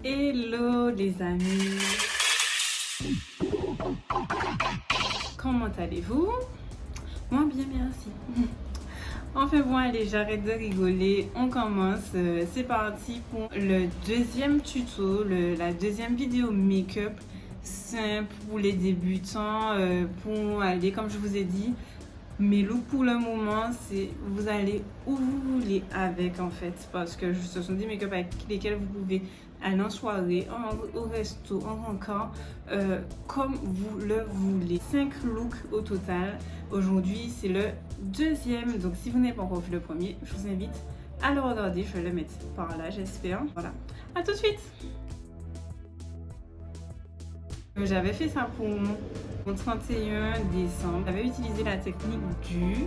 Hello les amis, comment allez-vous? Moi bien merci. Enfin bon allez, j'arrête de rigoler, on commence, c'est parti pour le deuxième tuto, la deuxième vidéo make-up simple pour les débutants, pour aller comme je vous ai dit. Mes looks pour le moment, c'est vous allez où vous voulez avec en fait, parce que ce sont des make-up avec lesquels vous pouvez aller en soirée, au resto, en rencard, comme vous le voulez. 5 looks au total. Aujourd'hui, c'est le deuxième, donc si vous n'avez pas encore vu le premier, je vous invite à le regarder. Je vais le mettre par là, j'espère. Voilà, à tout de suite. J'avais fait ça pour mon 31 décembre. J'avais utilisé la technique du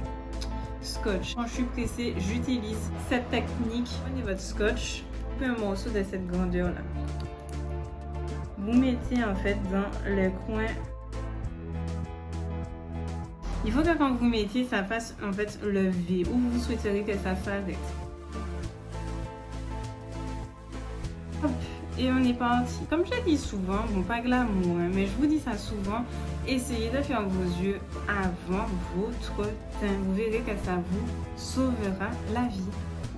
scotch. Quand je suis pressée, j'utilise cette technique. Prenez votre scotch, coupez un morceau de cette grandeur là. Vous mettez en fait dans le coin. Il faut que quand vous mettiez, ça fasse en fait le V, où vous souhaiterez que ça s'arrête. Et on est parti. Comme je dis souvent, bon pas glamour, hein, mais je vous dis ça souvent, essayez de faire vos yeux avant votre teint. Vous verrez que ça vous sauvera la vie.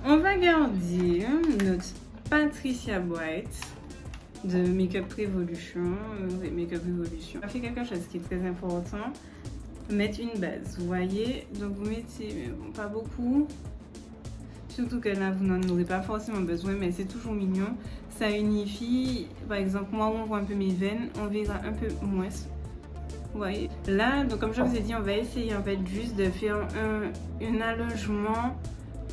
On va garder notre Patricia Bright de Makeup Revolution. On va faire quelque chose qui est très important. Mettre une base, vous voyez. Donc vous mettez, mais bon, pas beaucoup. Surtout que là, vous n'en aurez pas forcément besoin, mais c'est toujours mignon. Ça unifie, par exemple, moi où on voit un peu mes veines, on verra un peu moins. Vous voyez. Là, donc comme je vous ai dit, on va essayer en fait juste de faire un allongement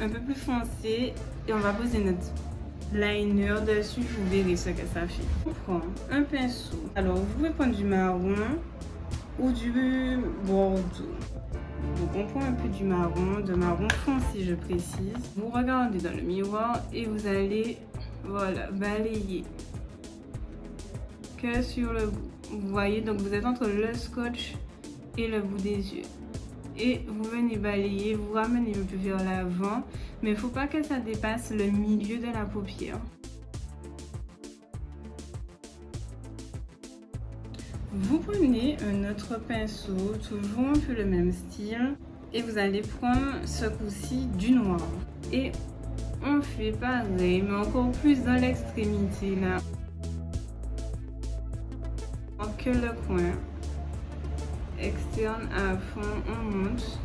un peu plus foncé. Et on va poser notre liner dessus, vous verrez ce que ça fait. On prend un pinceau. Alors, vous pouvez prendre du marron ou du bordeaux. Donc on prend un peu du marron, de marron foncé je précise. Vous regardez dans le miroir et vous allez, voilà, balayer que sur le bout. Vous voyez, donc vous êtes entre le scotch et le bout des yeux. Et vous venez balayer, vous ramenez un peu vers l'avant, mais il ne faut pas que ça dépasse le milieu de la paupière. Vous prenez un autre pinceau, toujours un peu le même style, et vous allez prendre ce coup-ci du noir. Et on fait pareil, mais encore plus dans l'extrémité là. Que le coin externe à fond, on monte.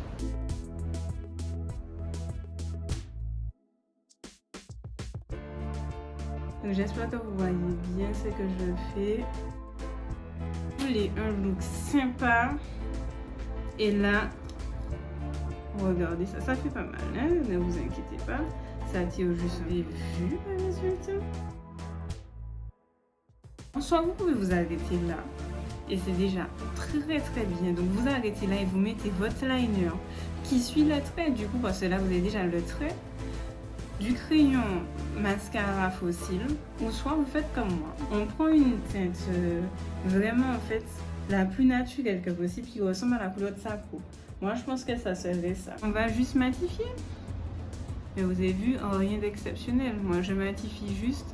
Donc j'espère que vous voyez bien ce que je fais. Vous voulez un look sympa et là regardez ça, ça fait pas mal hein? Ne vous inquiétez pas, ça attire juste les vues par la suite. Soit vous pouvez vous arrêter là et c'est déjà très bien, donc vous arrêtez là et vous mettez votre liner qui suit le trait du coup, parce que là vous avez déjà le trait, du crayon mascara fossile, ou soit vous faites comme moi. On prend une teinte vraiment en fait la plus naturelle que possible qui ressemble à la couleur de sa peau. Moi je pense que ça serait ça. On va juste matifier. Mais vous avez vu, rien d'exceptionnel. Moi je matifie juste.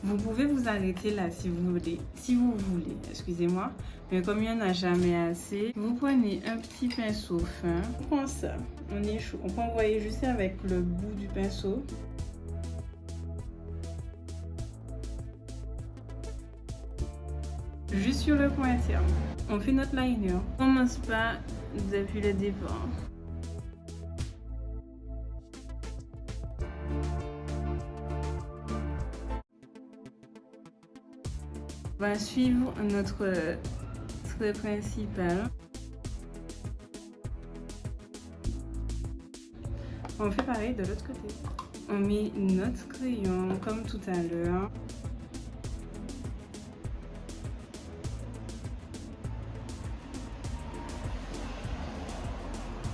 Vous pouvez vous arrêter là si vous voulez, excusez-moi. Mais comme il n'y en a jamais assez, vous prenez un petit pinceau fin. On prend ça, on est chaud. On peut envoyer juste avec le bout du pinceau. Juste sur le coin interne. On fait notre liner. On commence pas depuis le départ. On va suivre notre trait principal. On fait pareil de l'autre côté. On met notre crayon comme tout à l'heure.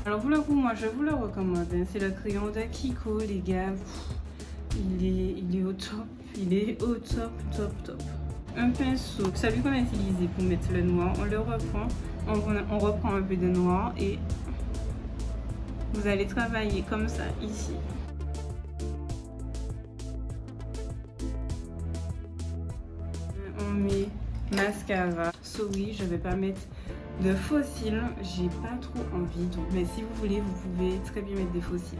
Alors pour le coup, moi je vous le recommande. C'est le crayon de Kiko, les gars. Il est au top. Il est au top. Un pinceau, celui qu'on a utilisé pour mettre le noir, on le reprend, on reprend un peu de noir et vous allez travailler comme ça ici. on met mascara. Sorry, je vais pas mettre de faux cils, j'ai pas trop envie. Donc, mais si vous voulez, vous pouvez très bien mettre des faux cils.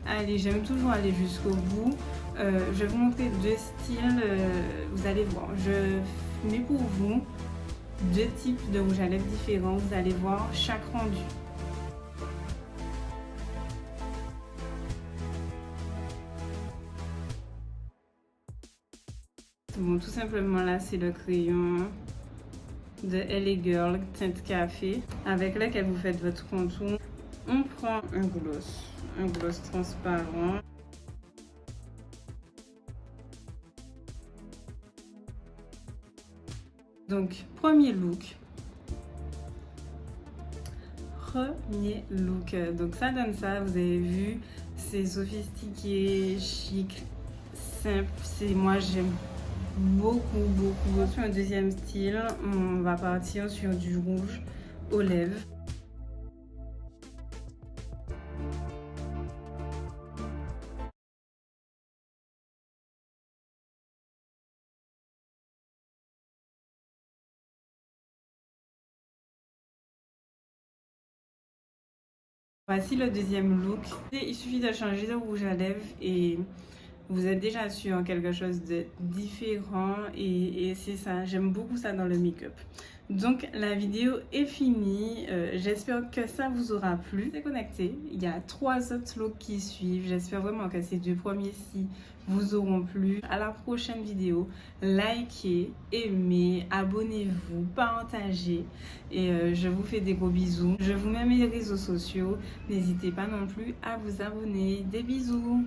Allez, j'aime toujours aller jusqu'au bout. Je vais vous montrer deux styles, vous allez voir. Je mets pour vous deux types de rouge à lèvres différents, vous allez voir chaque rendu. Bon, tout simplement là, c'est le crayon de LA Girl teinte café avec lequel vous faites votre contour. On prend un gloss transparent. Donc, premier look. Donc, ça donne ça, vous avez vu, c'est sophistiqué, chic, simple. Moi, j'aime beaucoup. Sur un deuxième style, on va partir sur du rouge aux lèvres. Voici le deuxième look. Il suffit de changer de rouge à lèvres et vous êtes déjà sur quelque chose de différent et c'est ça, j'aime beaucoup ça dans le make-up. Donc la vidéo est finie, j'espère que ça vous aura plu. Restez connectés, il y a 3 autres looks qui suivent, j'espère vraiment que ces 2 premiers-ci vous auront plu. À la prochaine vidéo, likez, aimez, abonnez-vous, partagez et je vous fais des gros bisous. Je vous mets mes réseaux sociaux, n'hésitez pas non plus à vous abonner. Des bisous!